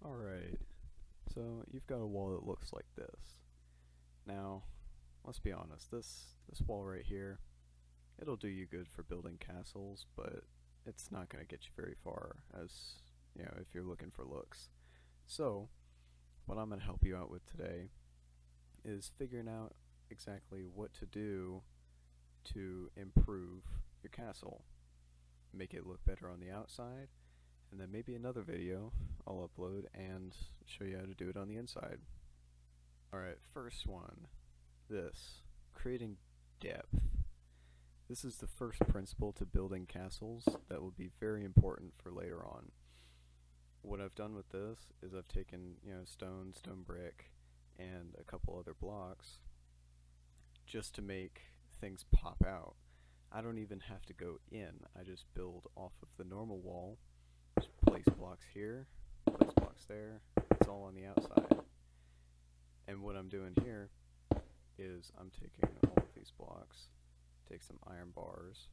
Alright, so you've got a wall that looks like this. Now, let's be honest, this wall right here, it'll do you good for building castles, but it's not going to get you very far as, if you're looking for looks. So, what I'm going to help you out with today is figuring out exactly what to do to improve your castle. Make it look better on the outside, and then maybe another video I'll upload and show you how to do it on the inside. Alright, first one. Creating depth. This is the first principle to building castles that will be very important for later on. What I've done with this is I've taken, stone brick, and a couple other blocks just to make things pop out. I don't even have to go in. I just build off of the normal wall. Just place blocks here, place blocks there. It's all on the outside. And what I'm doing here is I'm taking all of these blocks, take some iron bars,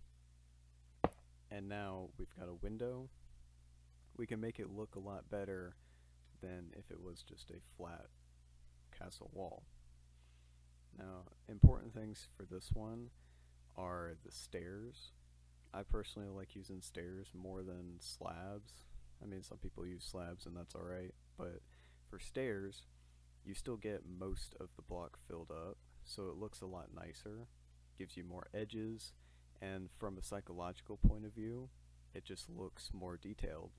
and now we've got a window. We can make it look a lot better than if it was just a flat castle wall. Now, important things for this one are the stairs. I personally like using stairs more than slabs. I mean, some people use slabs and that's alright, but for stairs, you still get most of the block filled up, so it looks a lot nicer, gives you more edges, and from a psychological point of view, it just looks more detailed.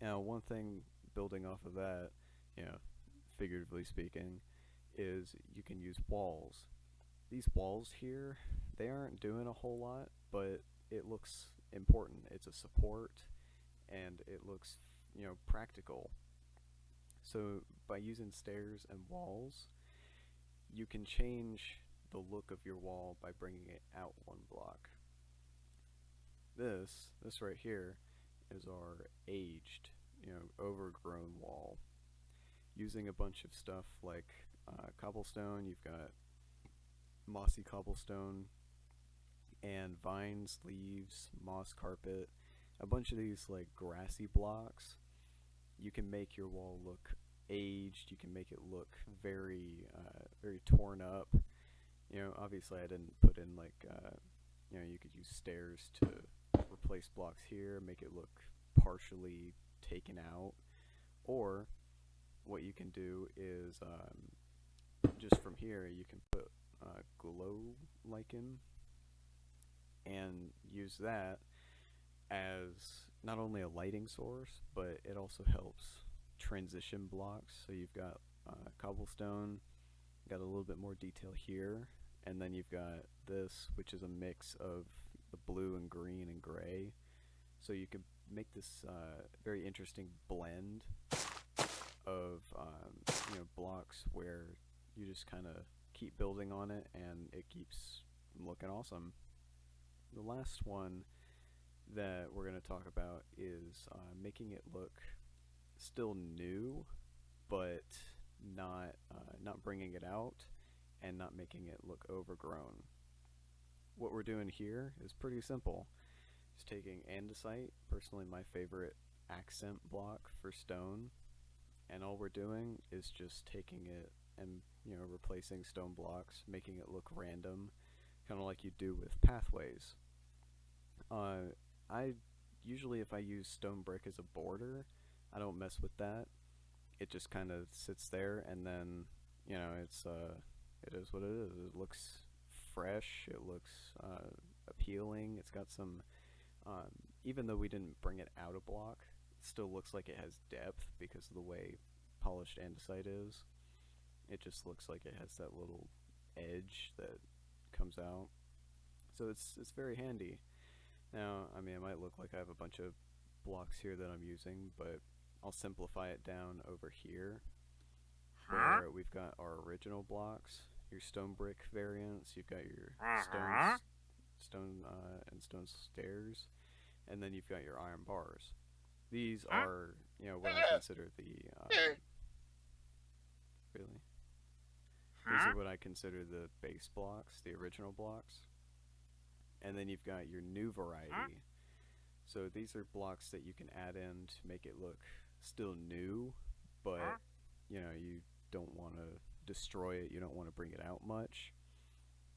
Now, one thing building off of that, figuratively speaking, is you can use walls. These walls here, they aren't doing a whole lot, but it looks important. It's a support, and it looks, practical. So by using stairs and walls, you can change the look of your wall by bringing it out one block. This right here is our aged, overgrown wall. Using a bunch of stuff like cobblestone, you've got mossy cobblestone, and vines, leaves, moss carpet, a bunch of these like grassy blocks. You can make your wall look aged. You can make it look very torn up. Obviously I didn't put in like you could use stairs to replace blocks here, make it look partially taken out. Or what you can do is just from here you can put glow lichen and use that as not only a lighting source, but it also helps transition blocks. So you've got cobblestone, got a little bit more detail here, and then you've got this, which is a mix of the blue and green and gray. So you can make this very interesting blend of blocks where you just kind of keep building on it and it keeps looking awesome. The last one that we're going to talk about is making it look still new, but not bringing it out and not making it look overgrown. What we're doing here is pretty simple. Just taking andesite, personally my favorite accent block for stone, and all we're doing is just taking it and replacing stone blocks, making it look random, kind of like you do with pathways. I usually, if I use stone brick as a border, I don't mess with that. It just kind of sits there, and then it is what it is. It looks fresh. It looks appealing. It's got some, even though we didn't bring it out a block, it still looks like it has depth because of the way polished andesite is. It just looks like it has that little edge that comes out. So it's very handy. Now, I mean, it might look like I have a bunch of blocks here that I'm using, but I'll simplify it down over here where we've got our original blocks, your stone brick variants, you've got your stone stairs, and then you've got your iron bars. These are, what I consider the, really? These are what I consider the base blocks, the original blocks. And then you've got your new variety. So these are blocks that you can add in to make it look still new, but you know, you don't want to destroy it, you don't want to bring it out much.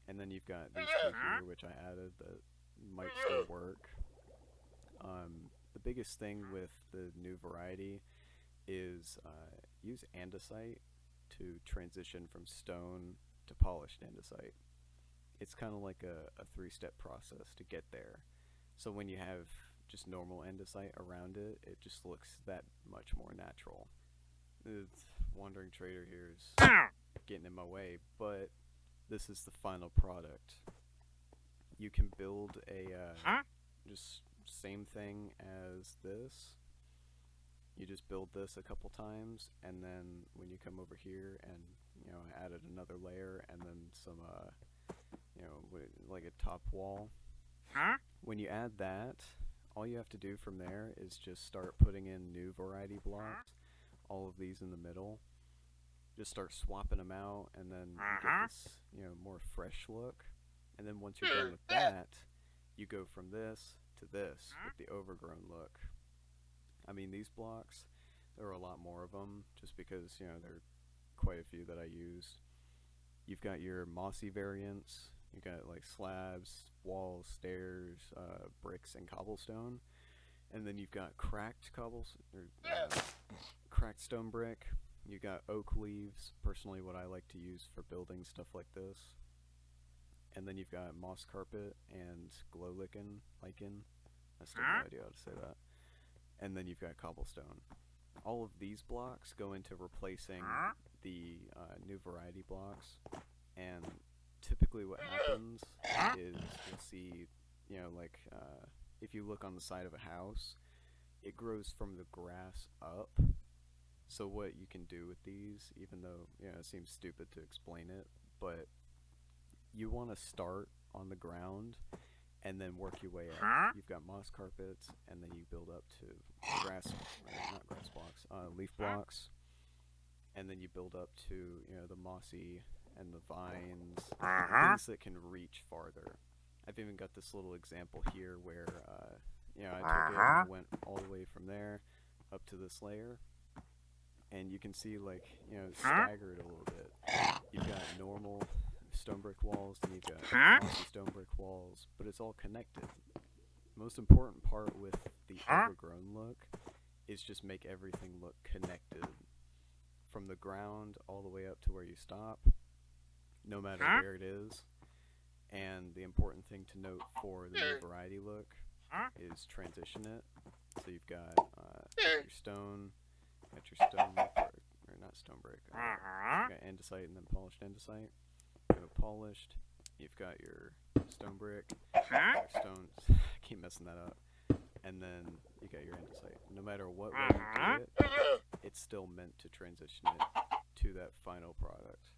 And then you've got these two here, which I added that might still work. The biggest thing with the new variety is use andesite to transition from stone to polished andesite. It's kind of like a three-step process to get there. So when you have just normal andesite around it, it just looks that much more natural. The wandering trader here is getting in my way, but this is the final product. You can build a just same thing as this. You just build this a couple times, and then when you come over here and I added another layer and then some like a top wall. When you add that, all you have to do from there is just start putting in new variety blocks, all of these in the middle. Just start swapping them out, and then you get this more fresh look. And then once you're done with that, you go from this to this with the overgrown look. I mean, these blocks, there are a lot more of them just because there are quite a few that I use. You've got your mossy variants. You've got like slabs, walls, stairs, bricks, and cobblestone. And then you've got cracked cracked stone brick. You got oak leaves, personally what I like to use for building stuff like this. And then you've got moss carpet and glow lichen. I still have no idea how to say that. And then you've got cobblestone. All of these blocks go into replacing the new variety blocks. And typically what happens is you'll see, if you look on the side of a house, it grows from the grass up. So what you can do with these, even though it seems stupid to explain it, but you want to start on the ground and then work your way up. You've got moss carpets, and then you build up to leaf blocks, and then you build up to the mossy and the vines, things that can reach farther. I've even got this little example here where I took it and I went all the way from there up to this layer. And you can see, staggered a little bit. You've got normal stone brick walls, and you've got mossy stone brick walls, but it's all connected. The most important part with the overgrown look is just make everything look connected. From the ground all the way up to where you stop, no matter where it is. And the important thing to note for the new variety look is transition it. So you've got your stone, or not stone brick, you've got andesite and then polished andesite. Polished, you've got your stone brick, stone, I keep messing that up, and then you got your andesite. No matter what way you do it, it's still meant to transition it to that final product.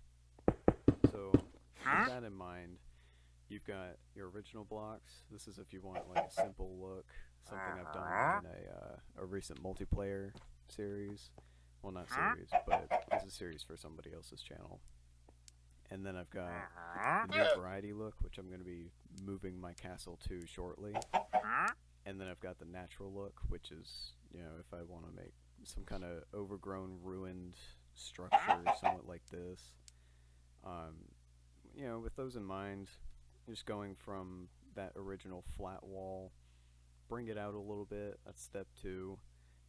So with that in mind, you've got your original blocks. This is if you want like a simple look, something I've done in a recent multiplayer series. Well, not series, but it's a series for somebody else's channel. And then I've got the new variety look, which I'm going to be moving my castle to shortly. And then I've got the natural look, which is, if I want to make some kind of overgrown, ruined structure, somewhat like this. With those in mind, just going from that original flat wall, bring it out a little bit. That's step 2.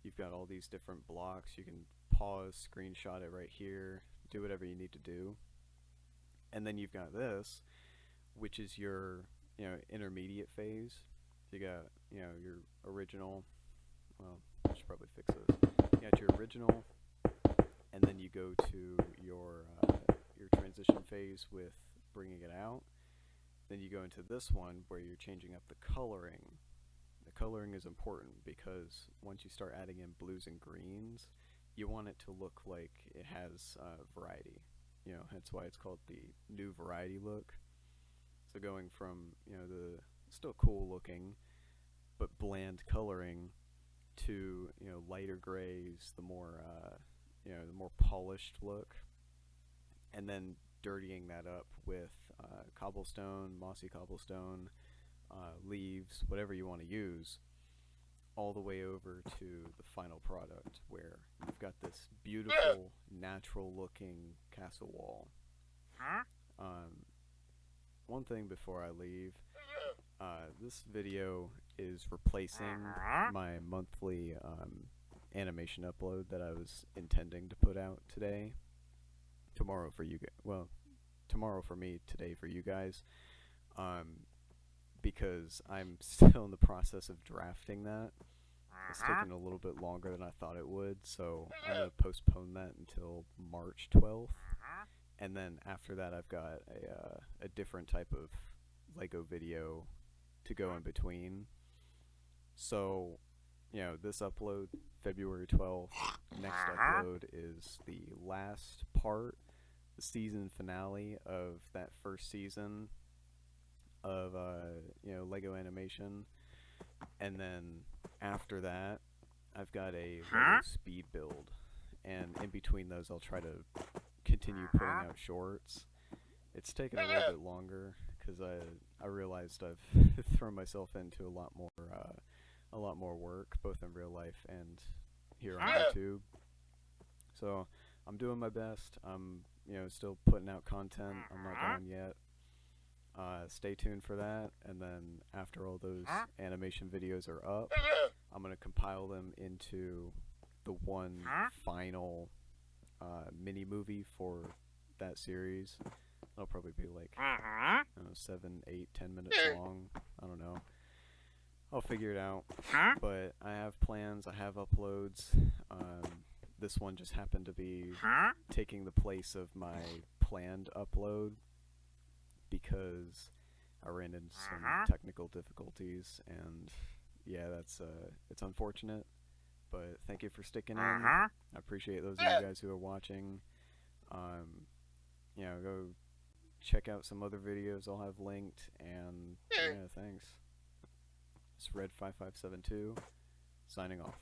You've got all these different blocks. You can pause, screenshot it right here, do whatever you need to do. And then you've got this, which is your intermediate phase. You got your original. Well, I should probably fix this. You got your original, and then you go to your transition phase with bringing it out. Then you go into this one where you're changing up the coloring. The coloring is important because once you start adding in blues and greens, you want it to look like it has variety. That's why it's called the new variety look. So going from the still cool looking but bland coloring to lighter grays, the more the more polished look, and then dirtying that up with cobblestone, mossy cobblestone, leaves, whatever you want to use. all the way over to the final product where you've got this beautiful, natural looking castle wall. One thing before I leave, this video is replacing my monthly animation upload that I was intending to put out today. Tomorrow for you guys. Well, tomorrow for me, today for you guys. Because I'm still in the process of drafting that. It's taking a little bit longer than I thought it would, so I'm going to postpone that until March 12th. And then after that, I've got a different type of Lego video to go in between. So, you know, this upload, February 12th, next upload is the last part, the season finale of that first season of you know, Lego animation. And then after that, I've got a Lego speed build, and in between those I'll try to continue putting out shorts. It's taken a little bit longer because I realized I've thrown myself into a lot more work, both in real life and here on YouTube. So I'm doing my best. I'm, you know, still putting out content. I'm not done yet. Stay tuned for that, and then after all those animation videos are up, I'm going to compile them into the one final mini movie for that series. It'll probably be like, I don't know, 7, 8, 10 minutes long. I don't know. I'll figure it out. But I have plans, I have uploads. This one just happened to be taking the place of my planned upload, because I ran into some technical difficulties, and yeah, that's it's unfortunate, but thank you for sticking in. I appreciate those of you guys who are watching. You know, go check out some other videos I'll have linked, and yeah, thanks. It's Red5572 signing off.